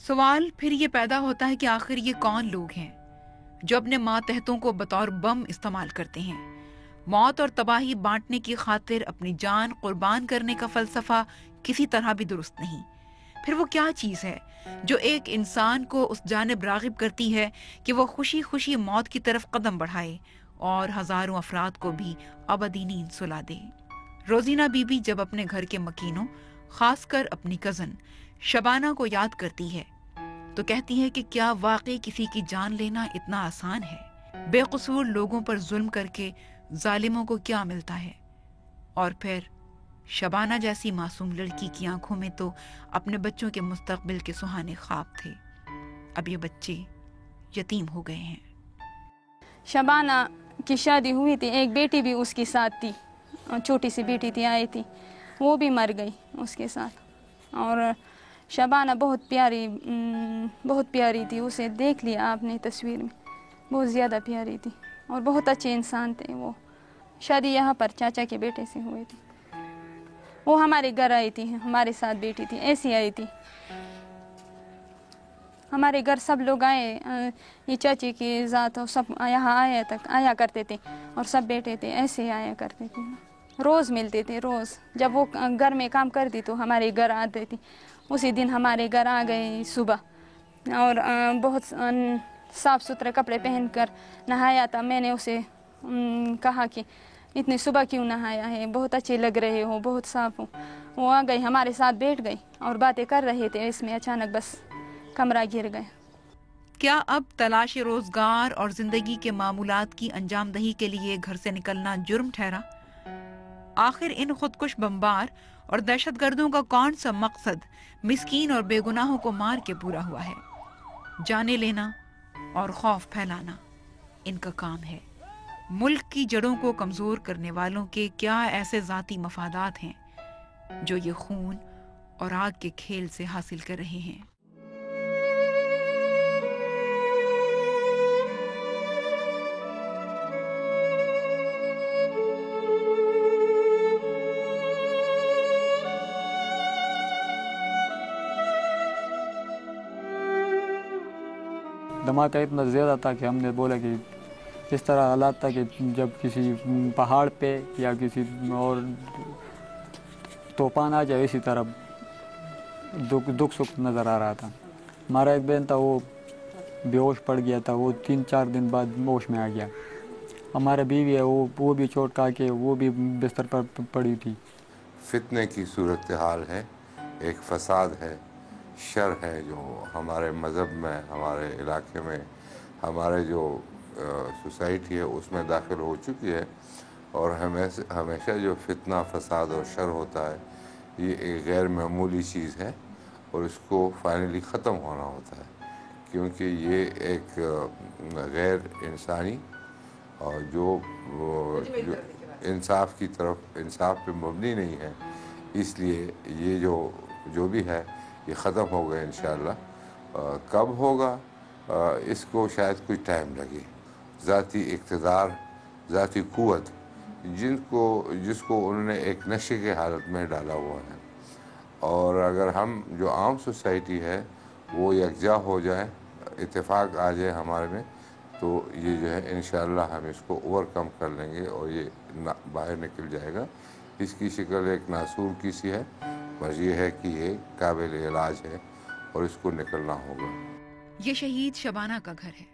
سوال پھر یہ پیدا ہوتا ہے کہ آخر یہ کون لوگ ہیں جو اپنے ماتحتوں کو بطور بم استعمال کرتے ہیں؟ موت اور تباہی بانٹنے کی خاطر اپنی جان قربان کرنے کا فلسفہ کسی طرح بھی درست نہیں۔ پھر وہ کیا چیز ہے جو ایک انسان کو اس جانب راغب کرتی ہے کہ وہ خوشی خوشی موت کی طرف قدم بڑھائے اور ہزاروں افراد کو بھی ابدی نیند سلا دے؟ روزینہ بی بی جب اپنے گھر کے مکینوں، خاص کر اپنی کزن شبانہ کو یاد کرتی ہے تو کہتی ہے کہ کیا واقعی کسی کی جان لینا اتنا آسان ہے؟ بے قصور لوگوں پر ظلم کر کے ظالموں کو کیا ملتا ہے؟ اور پھر شبانہ جیسی معصوم لڑکی کی آنکھوں میں تو اپنے بچوں کے مستقبل کے سہانے خواب تھے، اب یہ بچے یتیم ہو گئے ہیں۔ شبانہ کی شادی ہوئی تھی، ایک بیٹی بھی اس کے ساتھ تھی، چھوٹی سی بیٹی تھی، آئی تھی، وہ بھی مر گئی اس کے ساتھ۔ اور شبانہ بہت پیاری تھی، اسے دیکھ لیا آپ نے تصویر میں، بہت زیادہ پیاری تھی اور بہت اچھے انسان تھے وہ۔ شادی یہاں پر چاچا کے بیٹے سے ہوئی تھی، وہ ہمارے گھر آئی تھی، ہمارے ساتھ بیٹی تھی، ایسی آئی تھی ہمارے گھر، سب لوگ آئے، یہ چاچی کی ذات سب یہاں آیا کرتے تھے اور سب بیٹے تھے، ایسے آیا کرتے تھے، روز ملتے تھے، روز جب وہ گھر میں کام کرتی تو ہمارے گھر آتے تھی، اسی دن ہمارے گھر آ گئے صبح، اور بہت صاف ستھرے کپڑے پہن کر نہایا تھا۔ میں نے اسے کہا کہ اتنی صبح کیوں نہایا ہے، بہت اچھے لگ رہے ہو، بہت صاف ہو۔ وہ آ گئی، ہمارے ساتھ بیٹھ گئی اور باتیں کر رہے تھے، اس میں اچانک بس کمرہ گر گیا۔ کیا اب تلاش روزگار اور زندگی کے معمولات کی انجام دہی کے لیے گھر سے نکلنا جرم ٹھہرا؟ آخر ان خودکش بمبار اور دہشت گردوں کا کون سا مقصد مسکین اور بے گناہوں کو مار کے پورا ہوا ہے؟ جانے لینا اور خوف پھیلانا ان کا کام ہے۔ ملک کی جڑوں کو کمزور کرنے والوں کے کیا ایسے ذاتی مفادات ہیں جو یہ خون اور آگ کے کھیل سے حاصل کر رہے ہیں؟ دھماکہ اتنا زیادہ تھا کہ ہم نے بولا کہ اس طرح حالات تھا کہ جب کسی پہاڑ پہ یا کسی اور طوفان آ جائے، اسی طرح دکھ سکھ نظر آ رہا تھا۔ ہمارا ایک بہن تھا، وہ بے ہوش پڑ گیا تھا، وہ 3-4 دن بعد ہوش میں آ گیا۔ ہمارا بیوی ہے، وہ بھی چوٹ کھا کے وہ بھی بستر پر پڑی تھی۔ فتنے کی صورتحال ہے، ایک فساد ہے، شر ہے جو ہمارے مذہب میں، ہمارے علاقے میں، ہمارے جو سوسائٹی ہے اس میں داخل ہو چکی ہے، اور ہمیشہ جو فتنہ فساد اور شر ہوتا ہے یہ ایک غیر معمولی چیز ہے، اور اس کو فائنلی ختم ہونا ہوتا ہے، کیونکہ یہ ایک غیر انسانی اور جو انصاف کی طرف، انصاف پہ مبنی نہیں ہے، اس لیے یہ جو بھی ہے یہ ختم ہوگا انشاءاللہ۔ کب ہوگا اس کو شاید کچھ ٹائم لگے۔ ذاتی اقتدار، ذاتی قوت جس کو انہوں نے ایک نشے کے حالت میں ڈالا ہوا ہے، اور اگر ہم جو عام سوسائٹی ہے وہ یکجا ہو جائے، اتفاق آ جائے ہمارے میں، تو یہ جو ہے انشاءاللہ ہم اس کو اوور کم کر لیں گے اور یہ باہر نکل جائے گا۔ اس کی شکل ایک ناسور کی سی ہے، بس یہ ہے کہ یہ قابل علاج ہے اور اس کو نکلنا ہوگا۔ یہ شہید شبانہ کا گھر ہے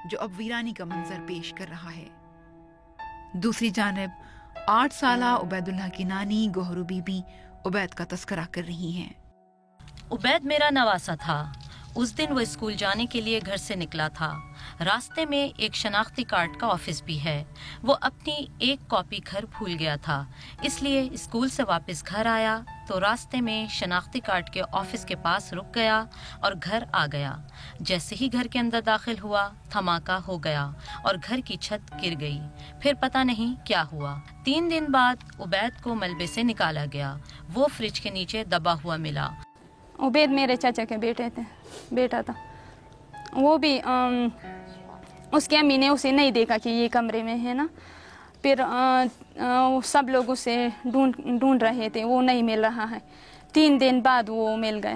جو اب ویرانی کا منظر پیش کر رہا ہے۔ دوسری جانب 8 سالہ عبید اللہ کی نانی گوہرو بی بی عبید کا تذکرہ کر رہی ہیں۔ عبید میرا نواسہ تھا۔ اس دن وہ اسکول جانے کے لیے گھر سے نکلا تھا۔ راستے میں ایک شناختی کارڈ کا آفس بھی ہے۔ وہ اپنی ایک کاپی گھر بھول گیا تھا، اس لیے اسکول سے واپس گھر آیا تو راستے میں شناختی کارڈ کے آفس کے پاس رک گیا اور گھر آ گیا۔ جیسے ہی گھر کے اندر داخل ہوا، دھماکہ ہو گیا اور گھر کی چھت گر گئی۔ پھر پتہ نہیں کیا ہوا۔ 3 دن بعد عبید کو ملبے سے نکالا گیا۔ وہ فریج کے نیچے دبا ہوا ملا۔ عبید میرے چاچا کے بیٹا تھا، وہ بھی اس کی امی نے اسے نہیں دیکھا کہ یہ کمرے میں ہے نا، پھر سب لوگ اسے ڈھونڈ رہے تھے، وہ نہیں مل رہا ہے۔ 3 دن بعد وہ مل گیا،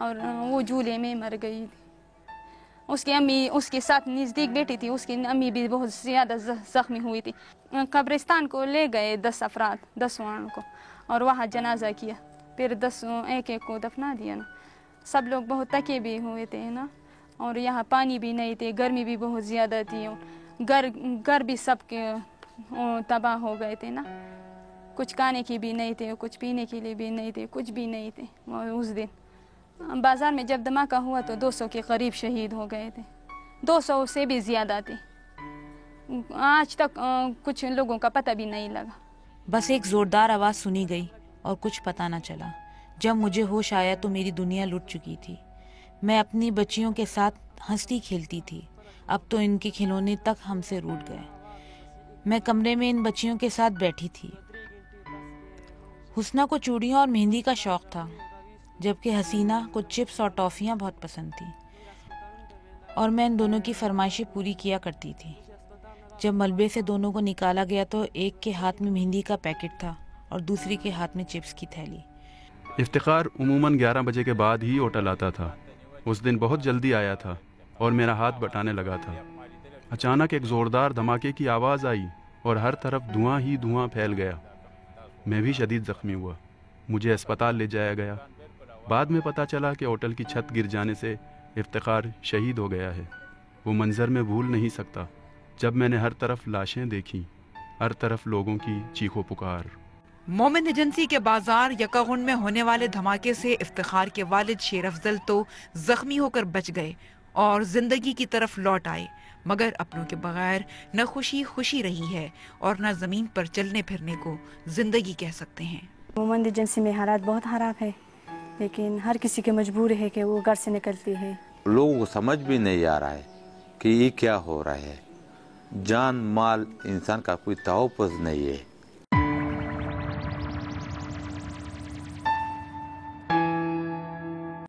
اور وہ جھولے میں مر گئی تھی. اس کی امی اس کے ساتھ نزدیک بیٹی تھی, اس کی امی بھی بہت زیادہ زخمی ہوئی تھی. قبرستان کو لے گئے 10 افراد 10 کو, اور وہاں جنازہ کیا, پھر 10 ایک کو دفنا دیا نا. سب لوگ بہت تکے بھی ہوئے تھے نا, اور یہاں پانی بھی نہیں تھے, گرمی بھی بہت زیادہ تھی, گھر بھی سب کے تباہ ہو گئے تھے نا. کچھ کھانے کی بھی نہیں تھے, کچھ پینے کے لیے بھی نہیں تھے, کچھ بھی نہیں تھے. اس دن بازار میں جب دھماکہ ہوا تو 200 کے قریب شہید ہو گئے تھے, 200 سے بھی زیادہ تھے. آج تک کچھ لوگوں کا پتہ بھی نہیں لگا. بس ایک زوردار آواز سنی گئی اور کچھ پتہ نہ چلا. جب مجھے ہوش آیا تو میری دنیا لٹ چکی تھی. میں اپنی بچیوں کے ساتھ ہنستی کھیلتی تھی, اب تو ان کے کھلونے تک ہم سے روٹ گئے. میں کمرے میں ان بچیوں کے ساتھ بیٹھی تھی. حسنہ کو چوڑیوں اور مہندی کا شوق تھا, جبکہ حسینہ کو چپس اور ٹافیاں بہت پسند تھیں, اور میں ان دونوں کی فرمائشیں پوری کیا کرتی تھی. جب ملبے سے دونوں کو نکالا گیا تو ایک کے ہاتھ میں مہندی کا پیکٹ تھا اور دوسری کے ہاتھ میں چپس کی تھیلی. افتخار عموماً 11 بجے کے بعد ہی ہوٹل آتا تھا. اس دن بہت جلدی آیا تھا اور میرا ہاتھ بٹانے لگا تھا. اچانک ایک زوردار دھماکے کی آواز آئی اور ہر طرف دھواں ہی دھواں پھیل گیا. میں بھی شدید زخمی ہوا. مجھے اسپتال لے جایا گیا. بعد میں پتہ چلا کہ ہوٹل کی چھت گر جانے سے افتخار شہید ہو گیا ہے. وہ منظر میں بھول نہیں سکتا. جب میں نے ہر طرف لاشیں دیکھی, ہر طرف لوگوں کی چیخو پکار. مومن ایجنسی کے بازار یکاگن میں ہونے والے دھماکے سے افتخار کے والد شیر افضل تو زخمی ہو کر بچ گئے اور زندگی کی طرف لوٹ آئے, مگر اپنوں کے بغیر نہ خوشی خوشی رہی ہے اور نہ زمین پر چلنے پھرنے کو زندگی کہہ سکتے ہیں. مومن ایجنسی میں حالات بہت خراب ہے, لیکن ہر کسی کے مجبور ہے کہ وہ گھر سے نکلتی ہے. لوگوں کو سمجھ بھی نہیں آ رہا ہے کہ یہ کیا ہو رہا ہے. جان مال انسان کا کوئی تحفظ نہیں ہے.